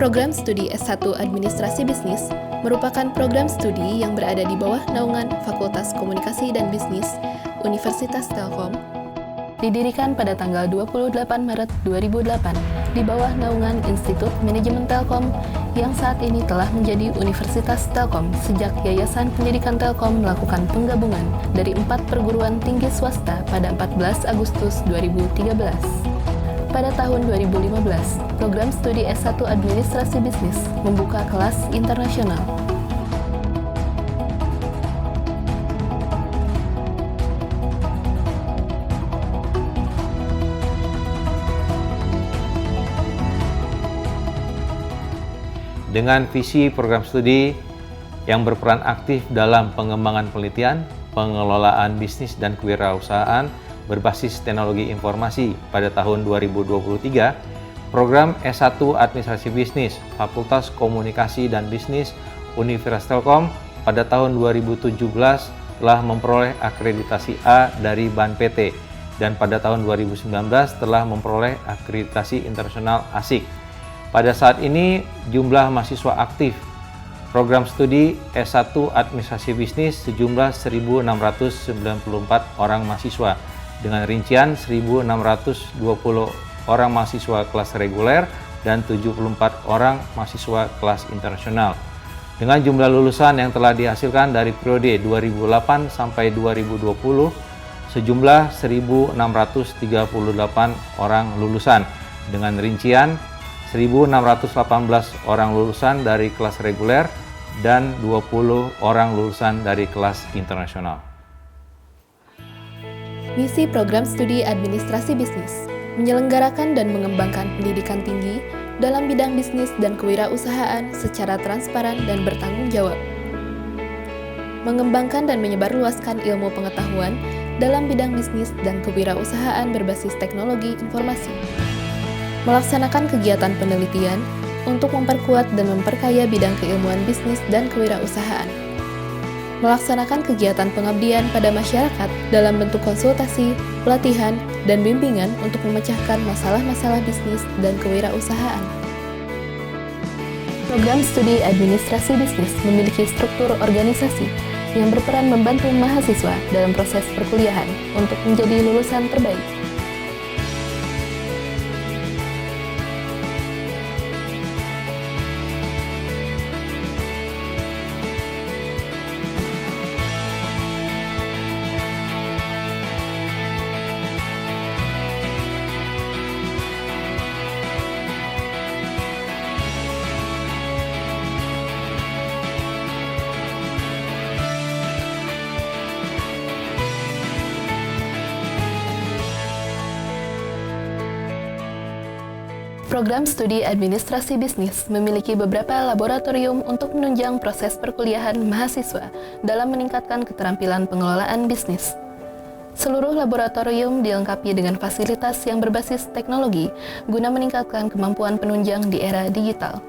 Program Studi S1 Administrasi Bisnis merupakan program studi yang berada di bawah naungan Fakultas Komunikasi dan Bisnis Universitas Telkom. Didirikan pada tanggal 28 Maret 2008 di bawah naungan Institut Manajemen Telkom yang saat ini telah menjadi Universitas Telkom sejak Yayasan Pendidikan Telkom melakukan penggabungan dari 4 perguruan tinggi swasta pada 14 Agustus 2013. Pada tahun 2015, program studi S1 Administrasi Bisnis membuka kelas internasional. Dengan visi program studi yang berperan aktif dalam pengembangan penelitian, pengelolaan bisnis dan kewirausahaan berbasis teknologi informasi pada tahun 2023, program S1 Administrasi Bisnis Fakultas Komunikasi dan Bisnis Universitas Telkom pada tahun 2017 telah memperoleh akreditasi A dari BAN-PT dan pada tahun 2019 telah memperoleh akreditasi internasional ASIK. Pada saat ini jumlah mahasiswa aktif program studi S1 Administrasi Bisnis sejumlah 1.694 orang mahasiswa dengan rincian 1.620 orang mahasiswa kelas reguler dan 74 orang mahasiswa kelas internasional. Dengan jumlah lulusan yang telah dihasilkan dari periode 2008 sampai 2020 sejumlah 1.638 orang lulusan dengan rincian 1.618 orang lulusan dari kelas reguler dan 20 orang lulusan dari kelas internasional. Misi program studi Administrasi Bisnis menyelenggarakan dan mengembangkan pendidikan tinggi dalam bidang bisnis dan kewirausahaan secara transparan dan bertanggung jawab. Mengembangkan dan menyebarluaskan ilmu pengetahuan dalam bidang bisnis dan kewirausahaan berbasis teknologi informasi. Melaksanakan kegiatan penelitian untuk memperkuat dan memperkaya bidang keilmuan bisnis dan kewirausahaan. Melaksanakan kegiatan pengabdian pada masyarakat dalam bentuk konsultasi, pelatihan, dan bimbingan untuk memecahkan masalah-masalah bisnis dan kewirausahaan. Program studi Administrasi Bisnis memiliki struktur organisasi yang berperan membantu mahasiswa dalam proses perkuliahan untuk menjadi lulusan terbaik. Program studi Administrasi Bisnis memiliki beberapa laboratorium untuk menunjang proses perkuliahan mahasiswa dalam meningkatkan keterampilan pengelolaan bisnis. Seluruh laboratorium dilengkapi dengan fasilitas yang berbasis teknologi guna meningkatkan kemampuan penunjang di era digital.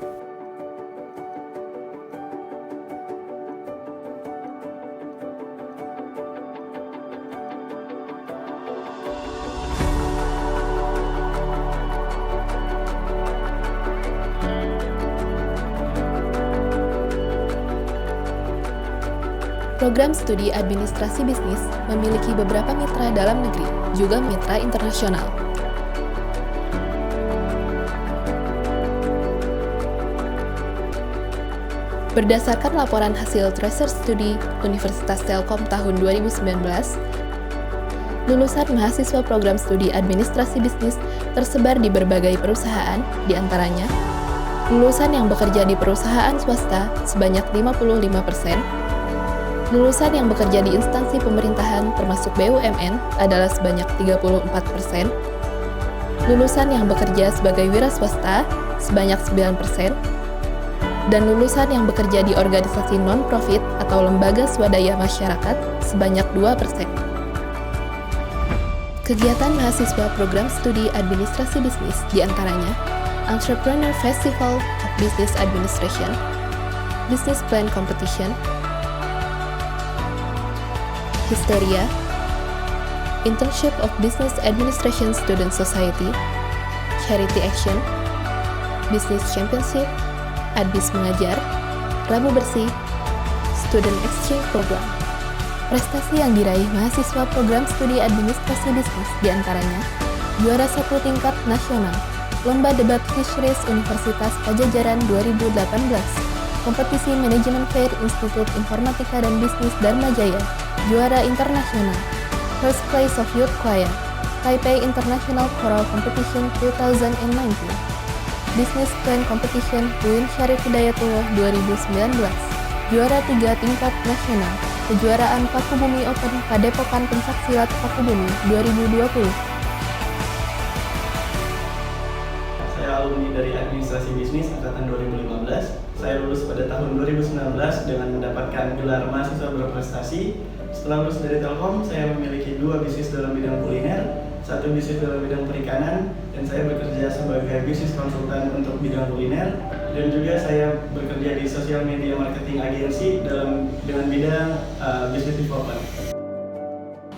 Program studi Administrasi Bisnis memiliki beberapa mitra dalam negeri, juga mitra internasional. Berdasarkan laporan hasil Tracer Study Universitas Telkom tahun 2019, lulusan mahasiswa program studi Administrasi Bisnis tersebar di berbagai perusahaan, di antaranya lulusan yang bekerja di perusahaan swasta sebanyak 55%, lulusan yang bekerja di instansi pemerintahan termasuk BUMN adalah sebanyak 34%, lulusan yang bekerja sebagai wira swasta sebanyak 9%, dan lulusan yang bekerja di organisasi non-profit atau lembaga swadaya masyarakat sebanyak 2%. Kegiatan mahasiswa program studi Administrasi Bisnis diantaranya Entrepreneur Festival of Business Administration, Business Plan Competition, Historia, Internship of Business Administration Student Society, Charity Action, Business Championship, Adbis Mengajar, Rabu Bersih, Student Exchange Program. Prestasi yang diraih mahasiswa program studi administrasi bisnis diantaranya juara 1 tingkat nasional, Lomba Debat Fisheries Universitas Pajajaran 2018, Kompetisi Manajemen Fair Institut Informatika dan Bisnis Dharma Jaya, juara internasional, First Place of Youth Choir, Taipei International Choral Competition 2019, Business Plan Competition UIN Syarif Hidayatullah 2019, juara 3 tingkat nasional, kejuaraan Pakubumi Open Padepokan Pencaksilat Pakubumi 2020. Saya alumni dari Administrasi Bisnis angkatan 2015. Saya lulus pada tahun 2019 dengan mendapatkan gelar mahasiswa berprestasi. Setelah lulus dari Telkom, saya memiliki 2 bisnis dalam bidang kuliner, 1 bisnis dalam bidang perikanan, dan saya bekerja sebagai bisnis konsultan untuk bidang kuliner, dan juga saya bekerja di sosial media marketing agensi dengan bidang business development.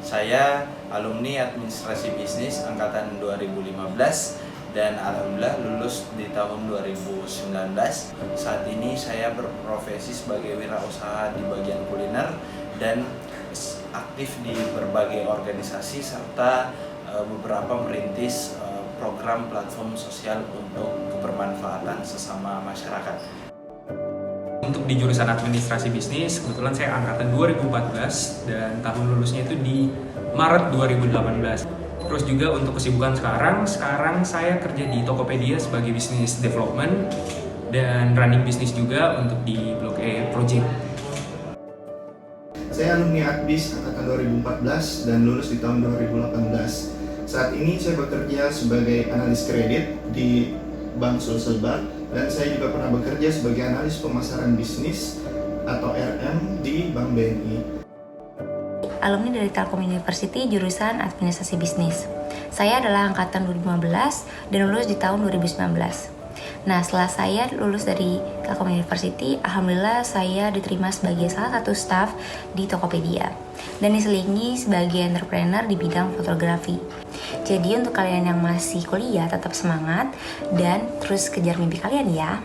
Saya alumni Administrasi Bisnis angkatan 2015 dan alhamdulillah lulus di tahun 2019. Saat ini saya berprofesi sebagai wirausaha di bagian kuliner dan aktif di berbagai organisasi serta beberapa merintis program platform sosial untuk kebermanfaatan sesama masyarakat. Untuk di jurusan administrasi bisnis, kebetulan saya angkatan 2014 dan tahun lulusnya itu di Maret 2018. Terus juga untuk kesibukan sekarang saya kerja di Tokopedia sebagai business development dan running bisnis juga untuk di Blok E Project. Saya alumni Adbis angkatan 2014 dan lulus di tahun 2018. Saat ini saya bekerja sebagai analis kredit di Bank Sulselbar dan saya juga pernah bekerja sebagai analis pemasaran bisnis atau RM di Bank BNI. Alumni dari Telkom University jurusan Administrasi Bisnis. Saya adalah angkatan 2015 dan lulus di tahun 2019. Nah, setelah saya lulus dari Telkom University, alhamdulillah saya diterima sebagai salah satu staff di Tokopedia dan diselingi sebagai entrepreneur di bidang fotografi. Jadi untuk kalian yang masih kuliah tetap semangat dan terus kejar mimpi kalian ya.